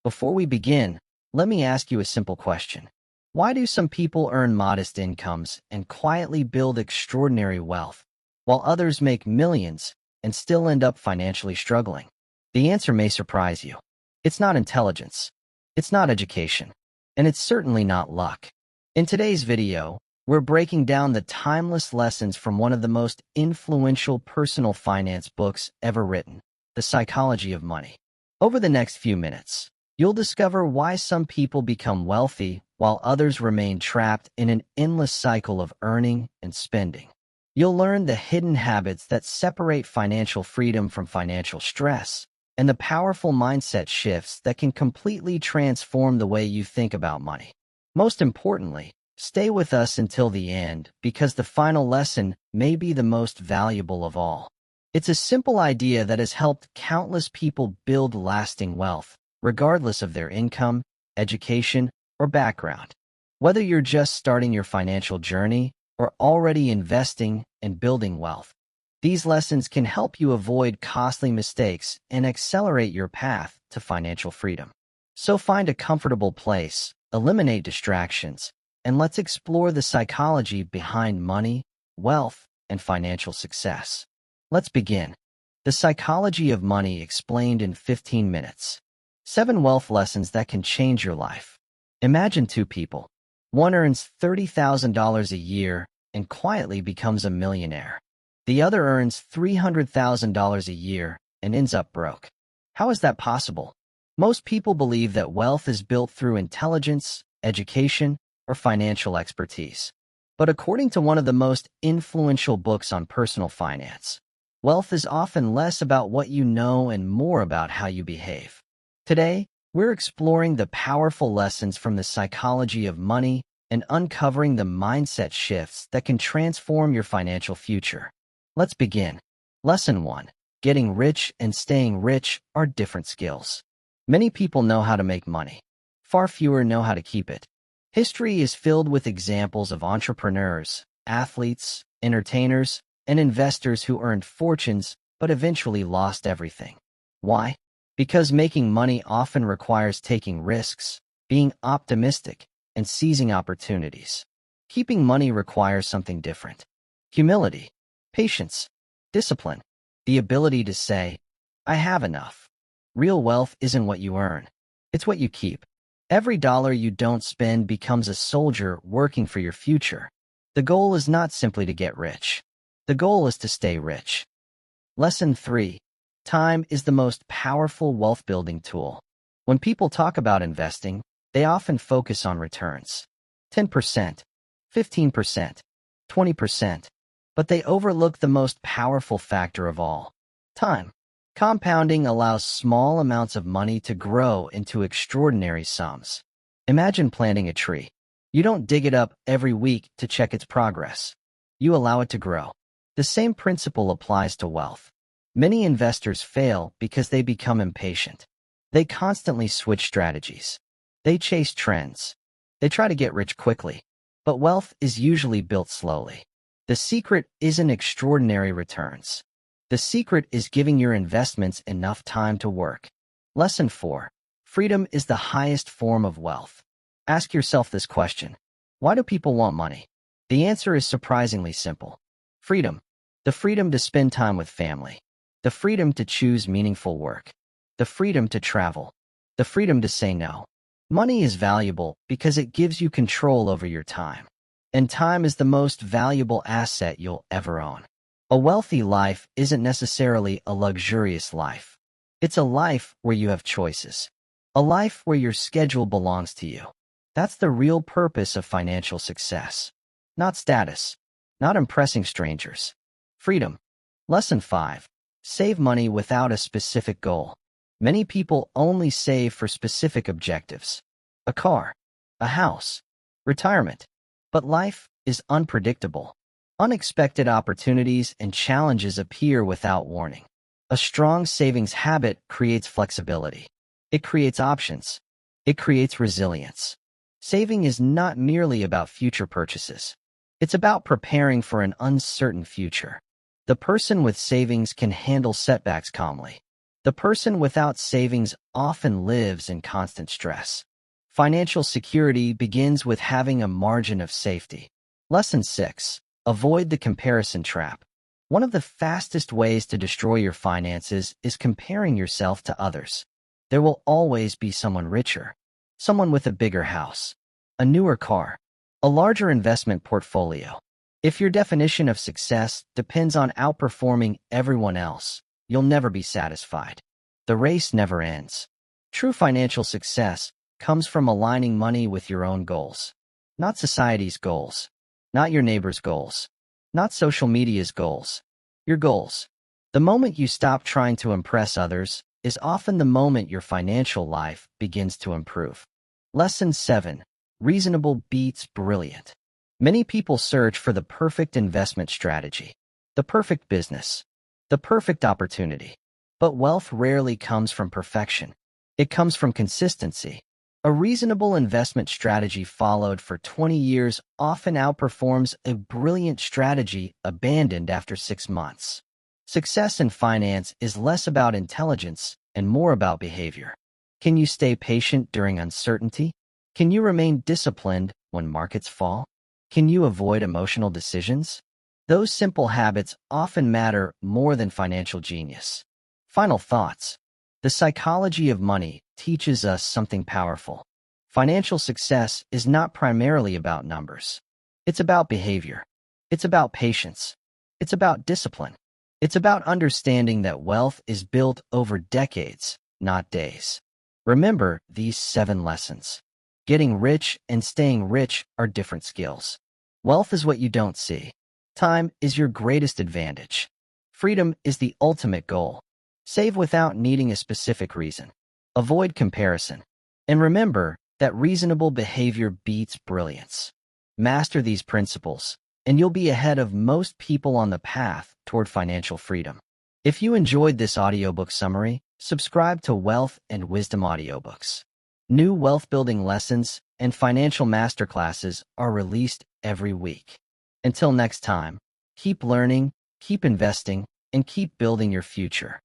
Before we begin, let me ask you a simple question. Why do some people earn modest incomes and quietly build extraordinary wealth, while others make millions and still end up financially struggling? The answer may surprise you. It's not intelligence, it's not education, and it's certainly not luck. In today's video, we're breaking down the timeless lessons from one of the most influential personal finance books ever written, The Psychology of Money. Over the next few minutes, you'll discover why some people become wealthy while others remain trapped in an endless cycle of earning and spending. You'll learn the hidden habits that separate financial freedom from financial stress, and the powerful mindset shifts that can completely transform the way you think about money. Most importantly, stay with us until the end because the final lesson may be the most valuable of all. It's a simple idea that has helped countless people build lasting wealth, regardless of their income, education, or background. Whether you're just starting your financial journey or already investing and building wealth, these lessons can help you avoid costly mistakes and accelerate your path to financial freedom. So find a comfortable place, eliminate distractions, and let's explore the psychology behind money, wealth, and financial success. Let's begin. The Psychology of Money explained in 15 minutes. 7 wealth lessons that can change your life. Imagine two people. One earns $30,000 a year and quietly becomes a millionaire. The other earns $300,000 a year and ends up broke. How is that possible? Most people believe that wealth is built through intelligence, education, or financial expertise. But according to one of the most influential books on personal finance, wealth is often less about what you know and more about how you behave. Today, we're exploring the powerful lessons from the psychology of money and uncovering the mindset shifts that can transform your financial future. Let's begin. Lesson 1. Getting rich and staying rich are different skills. Many people know how to make money. Far fewer know how to keep it. History is filled with examples of entrepreneurs, athletes, entertainers, and investors who earned fortunes but eventually lost everything. Why? Because making money often requires taking risks, being optimistic, and seizing opportunities. Keeping money requires something different. Humility, patience, discipline, the ability to say, "I have enough." Real wealth isn't what you earn, it's what you keep. Every dollar you don't spend becomes a soldier working for your future. The goal is not simply to get rich. The goal is to stay rich. Lesson 3. Time is the most powerful wealth-building tool. When people talk about investing, they often focus on returns. 10%, 15%, 20%. But they overlook the most powerful factor of all: time. Compounding allows small amounts of money to grow into extraordinary sums. Imagine planting a tree. You don't dig it up every week to check its progress. You allow it to grow. The same principle applies to wealth. Many investors fail because they become impatient. They constantly switch strategies. They chase trends. They try to get rich quickly. But wealth is usually built slowly. The secret isn't extraordinary returns. The secret is giving your investments enough time to work. Lesson 4. Freedom is the highest form of wealth. Ask yourself this question. Why do people want money? The answer is surprisingly simple. Freedom. The freedom to spend time with family. The freedom to choose meaningful work. The freedom to travel. The freedom to say no. Money is valuable because it gives you control over your time. And time is the most valuable asset you'll ever own. A wealthy life isn't necessarily a luxurious life. It's a life where you have choices. A life where your schedule belongs to you. That's the real purpose of financial success. Not status. Not impressing strangers. Freedom. Lesson 5. Save money without a specific goal. Many people only save for specific objectives. A car. A house. Retirement. But life is unpredictable. Unexpected opportunities and challenges appear without warning. A strong savings habit creates flexibility. It creates options. It creates resilience. Saving is not merely about future purchases. It's about preparing for an uncertain future. The person with savings can handle setbacks calmly. The person without savings often lives in constant stress. Financial security begins with having a margin of safety. Lesson 6. Avoid the comparison trap. One of the fastest ways to destroy your finances is comparing yourself to others. There will always be someone richer, someone with a bigger house, a newer car, a larger investment portfolio. If your definition of success depends on outperforming everyone else, you'll never be satisfied. The race never ends. True financial success comes from aligning money with your own goals, not society's goals, not your neighbor's goals, not social media's goals, your goals. The moment you stop trying to impress others is often the moment your financial life begins to improve. Lesson 7. Reasonable beats brilliant. Many people search for the perfect investment strategy, the perfect business, the perfect opportunity. But wealth rarely comes from perfection. It comes from consistency. A reasonable investment strategy followed for 20 years often outperforms a brilliant strategy abandoned after 6 months. Success in finance is less about intelligence and more about behavior. Can you stay patient during uncertainty? Can you remain disciplined when markets fall? Can you avoid emotional decisions? Those simple habits often matter more than financial genius. Final thoughts. The psychology of money teaches us something powerful. Financial success is not primarily about numbers. It's about behavior. It's about patience. It's about discipline. It's about understanding that wealth is built over decades, not days. Remember these 7 lessons. Getting rich and staying rich are different skills. Wealth is what you don't see. Time is your greatest advantage. Freedom is the ultimate goal. Save without needing a specific reason. Avoid comparison. And remember that reasonable behavior beats brilliance. Master these principles, and you'll be ahead of most people on the path toward financial freedom. If you enjoyed this audiobook summary, subscribe to Wealth and Wisdom Audiobooks. New wealth-building lessons and financial masterclasses are released every week. Until next time, keep learning, keep investing, and keep building your future.